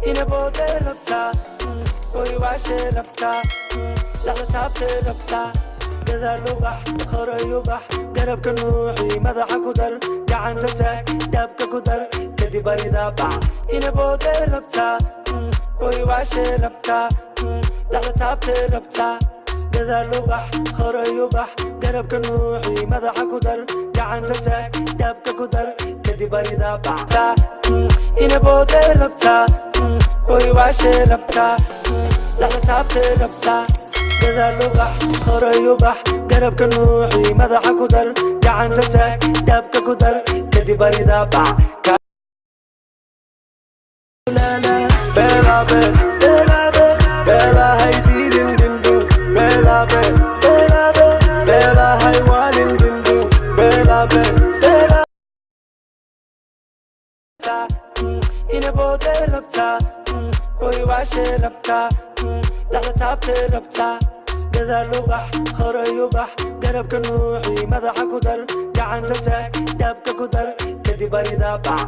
ina boode rabtaa way waashe rabtaa laga taabte rabtaa gadaal ubax horay ubax garabka nuuxii madaxa ku dar gacanta taag daabka ku dar kadib barida bax ina boode rabtaa way waashe rabtaa laga taabte rabtaa gadaal ubax horay ubax garabka nuuxii madaxa ku dar gacanta taag daabka ku dar kadib barida bax ina boode rabtaa way waashe rabtaa laga taabte rabtaa gadaal ubax horay ubax garabka nuuxii madaxa ku dar gacanta taag daabka ku dar kadib barida bax Bella hay dirin dindu Bella hay walin dindu Bella ina boode rabtaa way waashe rabtaa laga taabte rabtaa gadaal ubax horay ubax garabka nuuxii madaxa ku dar gacanta taag daabka ku dar kadib barida bax